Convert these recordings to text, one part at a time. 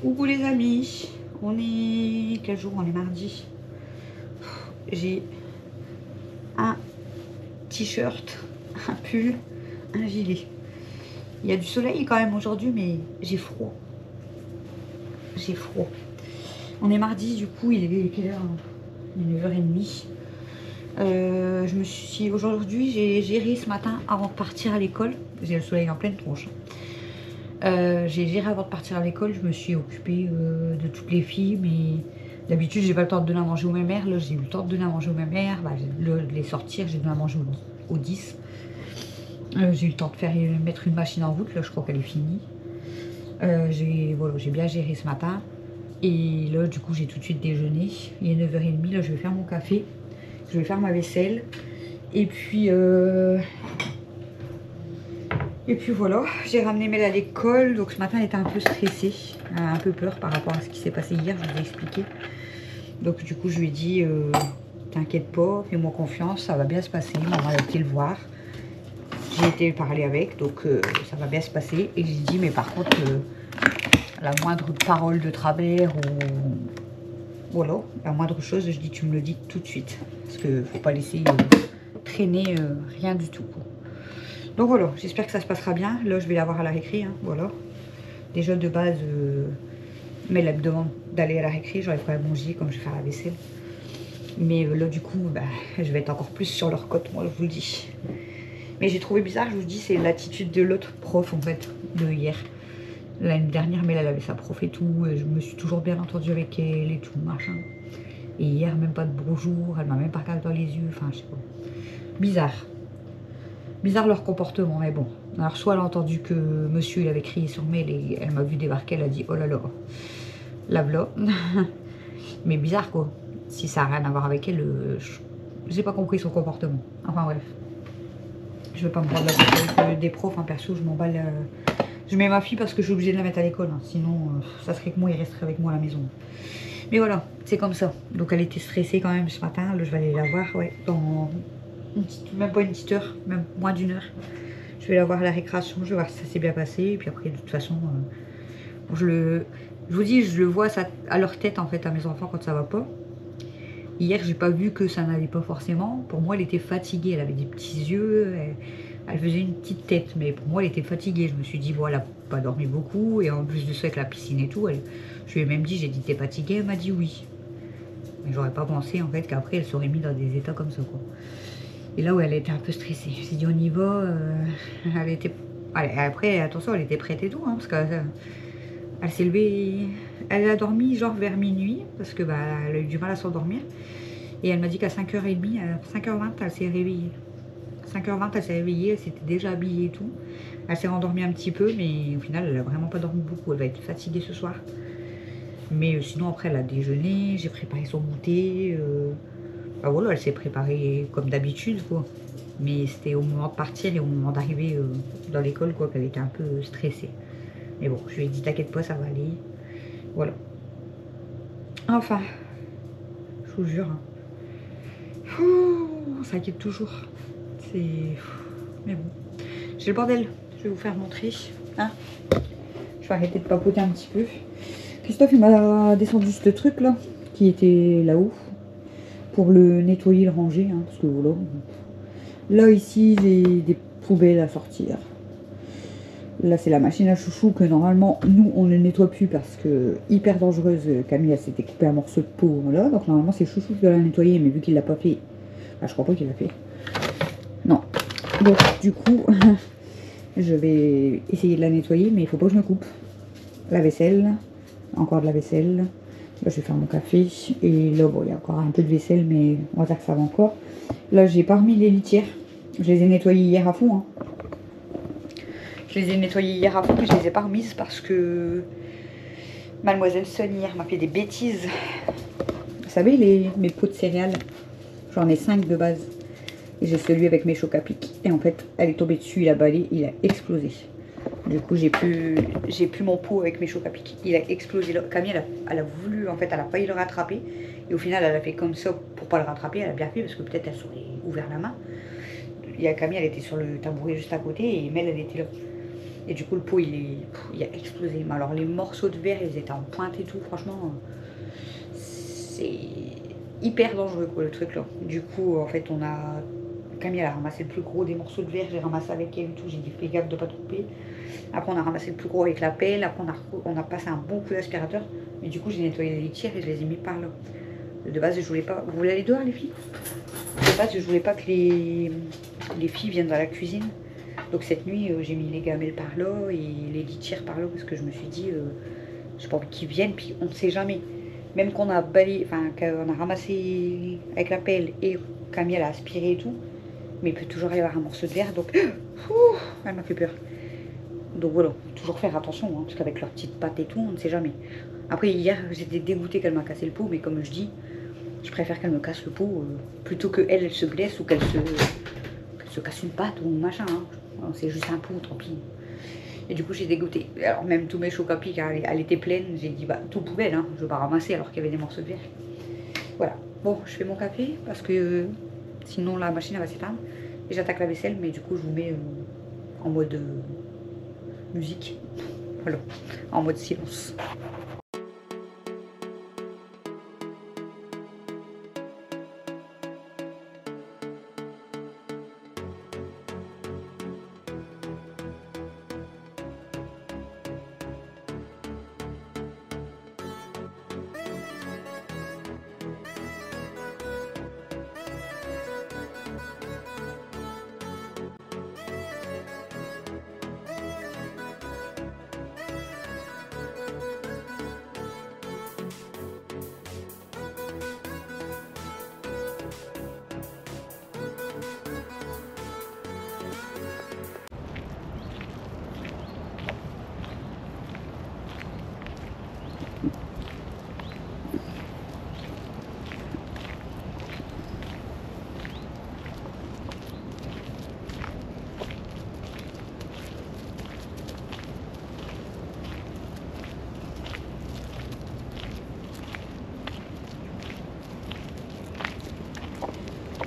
Coucou les amis, on est... Quel jour? On est mardi. J'ai un t-shirt, un pull, un gilet. Il y a du soleil quand même aujourd'hui, mais j'ai froid. J'ai froid. On est mardi, du coup, il est quelle heure? Il est 9h30. Je me suis... Aujourd'hui, j'ai géré ce matin avant de partir à l'école. J'ai le soleil en pleine tronche. J'ai géré avant de partir à l'école, je me suis occupée de toutes les filles, mais d'habitude j'ai pas le temps de donner à manger aux mères. Là j'ai eu le temps de donner à manger aux mères, bah, de les sortir, j'ai donné à manger aux 10. J'ai eu le temps de faire mettre une machine en route, là je crois qu'elle est finie. Voilà, j'ai bien géré ce matin. Et là du coup j'ai tout de suite déjeuné. Il est 9h30, là je vais faire mon café, je vais faire ma vaisselle. Et puis voilà, j'ai ramené Mel à l'école, donc ce matin elle était un peu stressée, un peu peur par rapport à ce qui s'est passé hier, je vous ai expliqué. Donc du coup je lui ai dit, t'inquiète pas, fais-moi confiance, ça va bien se passer, maman a été le voir. J'ai été parler avec, donc ça va bien se passer. Et j'ai dit, mais par contre, la moindre parole de travers ou... Voilà, la moindre chose, je dis, tu me le dis tout de suite. Parce qu'il faut pas laisser traîner rien du tout, quoi. Donc voilà, j'espère que ça se passera bien. Là, je vais la voir à la récré, hein, voilà. Déjà, de base, mais elle me demande d'aller à la récré. J'aurais pas à manger comme je vais faire la vaisselle. Mais là, du coup, bah, je vais être encore plus sur leur côte, moi, je vous le dis. Mais j'ai trouvé bizarre, je vous dis, c'est l'attitude de l'autre prof, en fait, de hier. L'année dernière, mais elle avait sa prof et tout. Je me suis toujours bien entendue avec elle et tout, machin. Et hier, même pas de bonjour. Elle m'a même pas regardé dans les yeux. Enfin, je sais pas. Bizarre. Bizarre leur comportement, mais bon. Alors, soit elle a entendu que monsieur, il avait crié sur Mel et elle m'a vu débarquer, elle a dit, oh là là, la v'là. Mais bizarre, quoi. Si ça n'a rien à voir avec elle, j'ai pas compris son comportement. Enfin, bref. Je vais pas me prendre la tête avec des profs, hein, perso, je m'emballe. Je mets ma fille parce que je suis obligée de la mettre à l'école, hein. Sinon, ça serait que moi, il resterait avec moi à la maison. Mais voilà, c'est comme ça. Donc, elle était stressée quand même ce matin. Là, je vais aller la voir, ouais, dans... même pas une petite heure, même moins d'1 heure. Je vais la voir à la récréation, je vais voir si ça s'est bien passé. Et puis après, de toute façon, je vous dis, je le vois ça, à leur tête, en fait, à mes enfants, quand ça va pas. Hier, j'ai pas vu que ça n'allait pas forcément. Pour moi, elle était fatiguée. Elle avait des petits yeux, elle faisait une petite tête. Mais pour moi, elle était fatiguée. Je me suis dit, bon, elle a pas dormi beaucoup. Et en plus de ça, avec la piscine et tout, je lui ai même dit, j'ai dit, t'es fatiguée? Elle m'a dit oui. Mais j'aurais pas pensé, en fait, qu'après, elle serait mise dans des états comme ça, quoi. Et là où elle était un peu stressée, je me suis dit on y va. Elle était... Allez, après, attention, elle était prête et tout, hein, parce qu'elle s'est levée, elle a dormi genre vers minuit, parce que bah, elle a eu du mal à s'endormir. Et elle m'a dit qu'à 5h30, 5h20, elle s'est réveillée. 5h20, elle s'est réveillée, elle s'était déjà habillée et tout. Elle s'est rendormie un petit peu, mais au final, elle a vraiment pas dormi beaucoup. Elle va être fatiguée ce soir. Mais sinon, après, elle a déjeuné, j'ai préparé son goûter. Bah voilà, elle s'est préparée comme d'habitude, quoi. Mais c'était au moment de partir et au moment d'arriver dans l'école, quoi, qu'elle était un peu stressée. Mais bon, je lui ai dit, t'inquiète pas, ça va aller. Voilà. Enfin, je vous jure. Hein. On s'inquiète toujours. C'est... Mais bon. J'ai le bordel. Je vais vous faire montrer. Hein, je vais arrêter de papoter un petit peu. Christophe, il m'a descendu ce truc-là, qui était là-haut, pour le nettoyer, le ranger, hein, parce que voilà. Là, ici, j'ai des poubelles à sortir. Là, c'est la machine à chouchou que normalement, nous, on ne nettoie plus parce que hyper dangereuse. Camille, elle s'était coupé un morceau de peau. Voilà. Donc, normalement, c'est chouchou qui doit la nettoyer. Mais vu qu'il l'a pas fait, bah, je crois pas qu'il l'a fait. Non. Donc, du coup, je vais essayer de la nettoyer. Mais il faut pas que je me coupe. La vaisselle. Encore de la vaisselle. Là, je vais faire mon café. Et là, bon, il y a encore un peu de vaisselle. Mais on va dire que ça va encore. Là, j'ai pas remis les litières. Je les ai nettoyées hier à fond. Hein. Je les ai nettoyées hier à fond, mais je les ai pas remises parce que Mademoiselle Sun hier m'a fait des bêtises. Vous savez, mes pots de céréales, j'en ai 5 de base. Et j'ai celui avec mes chocs à pic. Et en fait, elle est tombée dessus, il a balé, il a explosé. Du coup, j'ai plus mon pot avec mes chocs à pic. Il a explosé. Camille, elle a voulu, en fait, elle a failli le rattraper. Et au final, elle a fait comme ça pour pas le rattraper. Elle a bien fait parce que peut-être elle aurait ouvert la main. Il y a Camille, elle était sur le tabouret juste à côté et Mel, elle était là. Et du coup, le pot, il a explosé. Mais alors, les morceaux de verre, ils étaient en pointe et tout. Franchement, c'est hyper dangereux, quoi, le truc là. Du coup, en fait, Camille, elle a ramassé le plus gros des morceaux de verre. J'ai ramassé avec elle et tout. J'ai dit, fais gaffe de pas te couper. Après, on a ramassé le plus gros avec la pelle. Après, on a passé un bon coup d'aspirateur. Mais du coup, j'ai nettoyé les litières et je les ai mis par là. De base, je voulais pas. Vous voulez aller dehors, les filles? De base, je voulais pas que les filles viennent dans la cuisine. Donc cette nuit, j'ai mis les gamelles par là et les litières par là parce que je me suis dit, j'ai pas envie qu'ils viennent, puis on ne sait jamais. Même qu'on a balayé, enfin qu'on a ramassé avec la pelle et Camille a aspiré et tout, mais il peut toujours y avoir un morceau de verre, donc elle m'a fait peur. Donc voilà, toujours faire attention, hein, parce qu'avec leurs petites pattes et tout, on ne sait jamais. Après hier, j'étais dégoûtée qu'elle m'a cassé le pot, mais comme je dis, je préfère qu'elle me casse le pot plutôt qu'elle elle se blesse ou qu'elle se casse une patte ou machin. Hein. C'est juste un pot, tant pis. Et du coup, j'ai dégoûté. Alors, même tous mes chocs à pic, elle était pleine. J'ai dit, bah, tout poubelle, hein. Je vais pas ramasser alors qu'il y avait des morceaux de verre. Voilà. Bon, je fais mon café parce que sinon la machine elle va s'éteindre. Et j'attaque la vaisselle, mais du coup, je vous mets en mode musique. Voilà. En mode silence.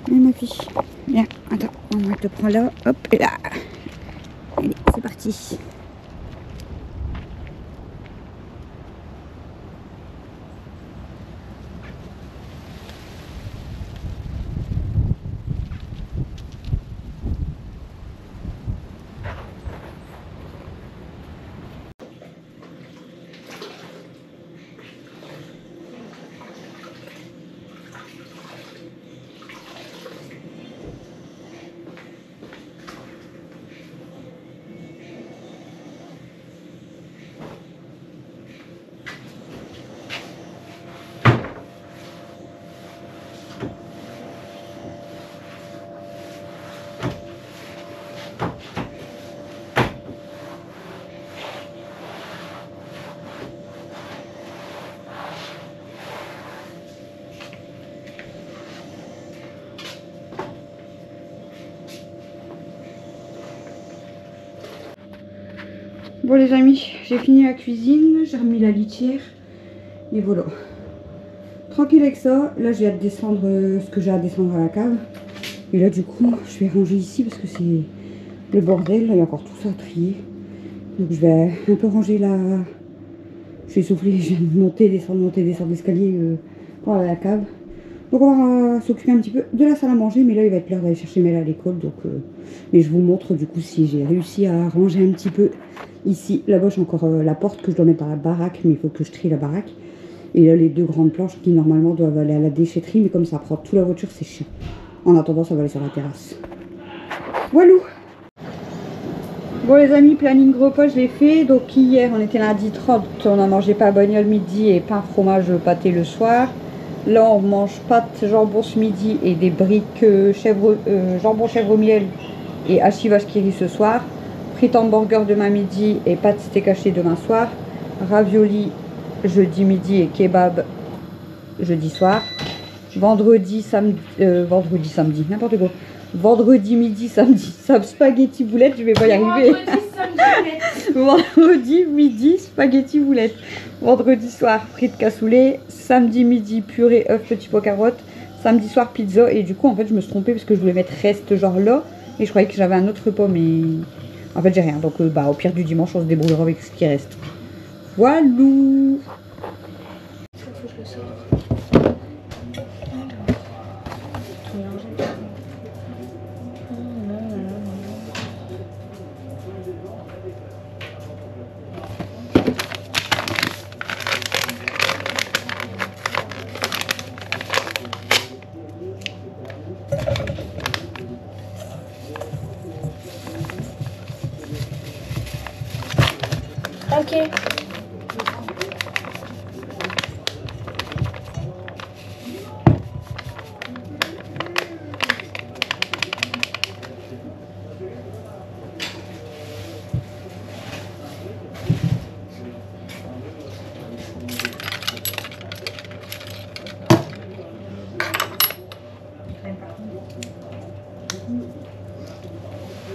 Ma fille, viens, attends, on te prend là, hop, et là. Allez, c'est parti. Bon les amis, j'ai fini la cuisine, j'ai remis la litière et voilà. Tranquille avec ça, là j'ai à descendre ce que j'ai à descendre à la cave. Et là du coup je vais ranger ici parce que c'est le bordel, là il y a encore tout ça à trier. Donc je vais un peu ranger là. Je vais souffler, je viens de monter, descendre l'escalier pour aller à la cave. Donc on va s'occuper un petit peu de la salle à manger, mais là il va être l'heure d'aller chercher Mel à l'école. Donc mais je vous montre du coup si j'ai réussi à ranger un petit peu ici. Là-bas j'ai encore la porte que je dois mettre dans la baraque, mais il faut que je trie la baraque. Et là les deux grandes planches qui normalement doivent aller à la déchetterie, mais comme ça prend toute la voiture c'est chiant. En attendant ça va aller sur la terrasse. Voilà. Bon les amis, planning repas je l'ai fait. Donc hier on était lundi 30, on a mangé pain bagnole midi et pain fromage pâté le soir. Là on mange pâtes jambon ce midi et des briques jambon chèvre miel et hachis vache qui rit ce soir. Frites hamburger demain midi et pâtes steak haché demain soir. Ravioli jeudi midi et kebab jeudi soir. Vendredi samedi, n'importe quoi. Vendredi midi, samedi, spaghetti boulettes, je vais pas y arriver. Vendredi midi, spaghetti boulettes. Vendredi soir, frites cassoulet. Samedi midi, purée, œuf, petit pot carotte. Samedi soir, pizza. Et du coup, en fait, je me suis trompée parce que je voulais mettre reste genre là. Et je croyais que j'avais un autre repas, mais En fait, j'ai rien. Donc, bah, au pire du dimanche, on se débrouillera avec ce qui reste. Walou. Faut que je le sorte. Ok.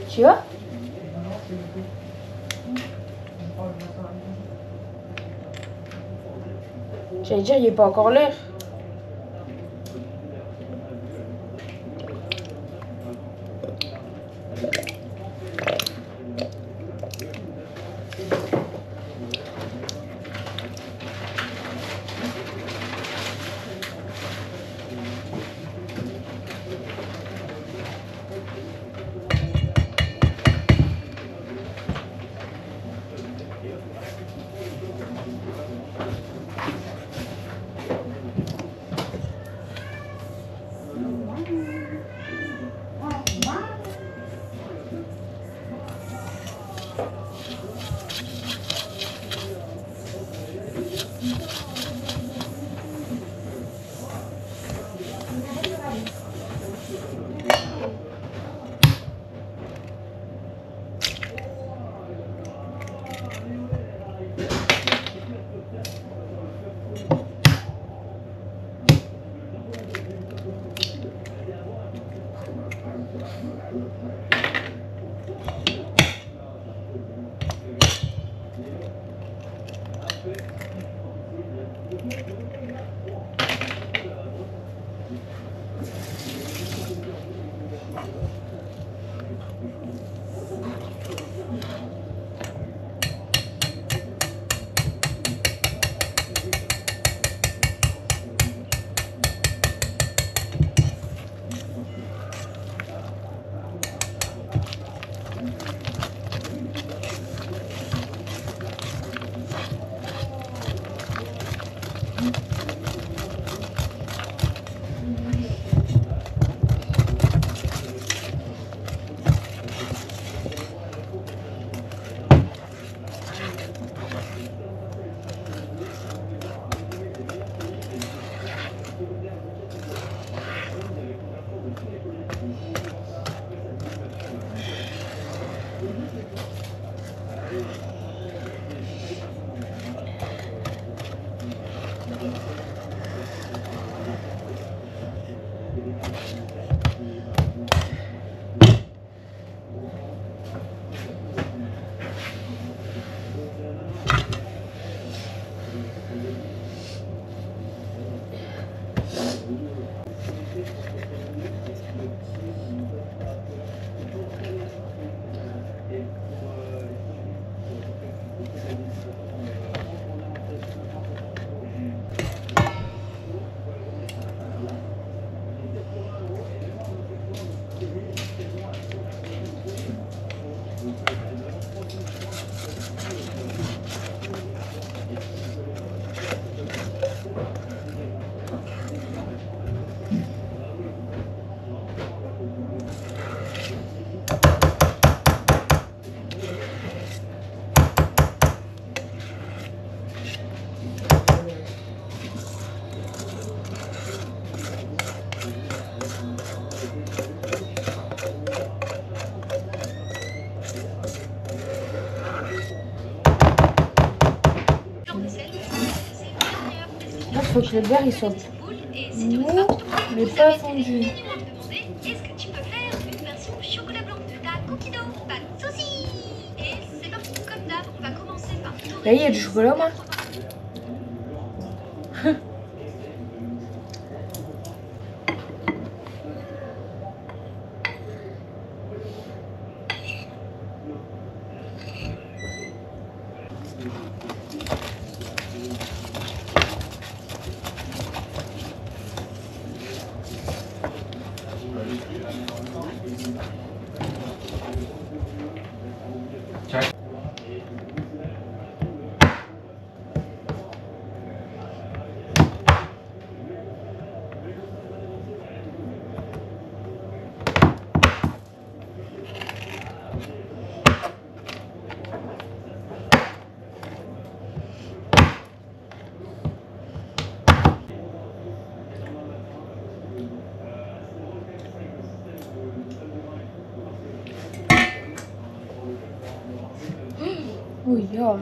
Tu vois? J'allais dire, il n'est pas encore l'heure. Faut que le beurre il soit mou mais pas fondu. Est-ce que tu peux faire une version chocolat blanc de ta cookie dough? Pas de soucis. Et c'est parti, comme d'hab, on va commencer par... Là, il y a du chocolat, moi. Oui, oh.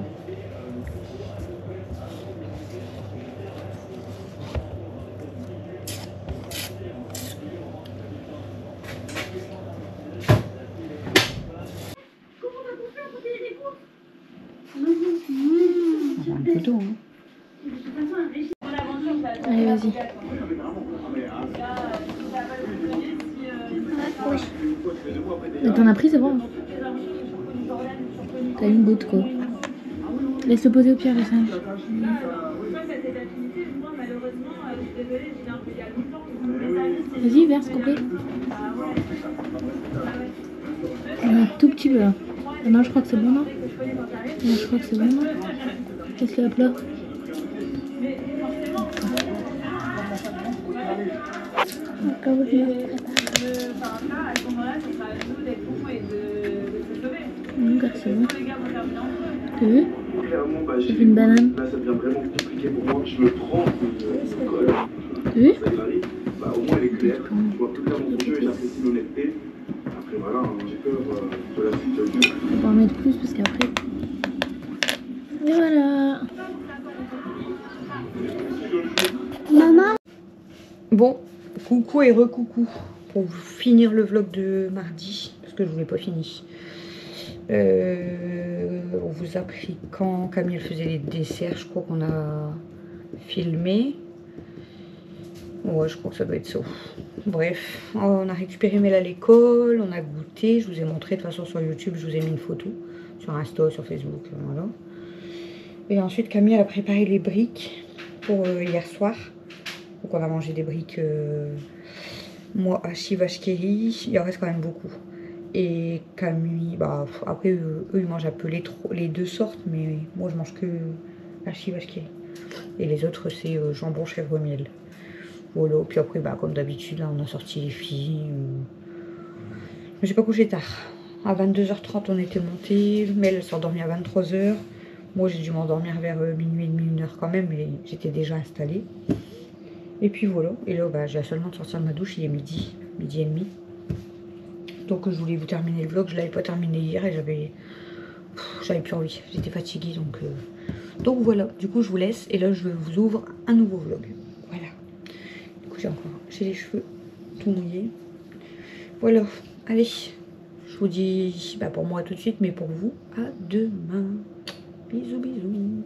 On va un peu d'eau, hein. Allez, vas-y. Mais t'en as pris, c'est bon. T'as une goutte, quoi. Laisse-le poser au pire, le singe. Vas-y, verse complet. Un tout petit peu, là. Ah non, je crois que c'est bon, non? Non, je crois que c'est bon, non? Laisse-le à plat. Encore mieux. C'est bon. T'as vu? Clairement, bah, C'est une banane. là, ça devient vraiment compliqué pour moi. Je me prends une colle. T'as vu? Ça varie. Bah, au moins, elle est claire. Je vois plus clairement son jeu et j'apprécie l'honnêteté. Après, voilà, hein, j'ai peur de la suite du jeu. On va en mettre plus parce qu'après. Et voilà. Maman. Bon, coucou et recoucou pour finir le vlog de mardi, parce que je ne l'ai pas fini. On vous a pris quand Camille faisait les desserts, je crois qu'on a filmé. Ouais, je crois que ça doit être ça. Bref, on a récupéré Mel à l'école, on a goûté, je vous ai montré de toute façon sur YouTube, je vous ai mis une photo, sur Insta, sur Facebook, voilà. Et ensuite Camille elle a préparé les briques pour hier soir. Donc on a mangé des briques, moi hachis vache qui rit, il en reste quand même beaucoup. Et Camille, bah après eux ils mangent un peu les deux sortes, mais moi je mange que hachis vache qui rit. Et les autres c'est jambon chèvre miel. Voilà, puis après bah comme d'habitude là on a sorti les filles. Mais j'ai pas couché tard. À 22h30 on était montés, mais elle s'est endormie à 23h. Moi j'ai dû m'endormir vers minuit et demi, 1h quand même, mais j'étais déjà installée. Et puis voilà, et là bah, j'ai seulement de sortir de ma douche, il est midi et demi. Donc je voulais vous terminer le vlog, je l'avais pas terminé hier et j'avais plus envie, j'étais fatiguée donc voilà, du coup je vous laisse et là je vous ouvre un nouveau vlog. Voilà, du coup j'ai les cheveux tout mouillés. Voilà, allez, je vous dis bah, pour moi tout de suite, mais pour vous à demain. Bisous bisous.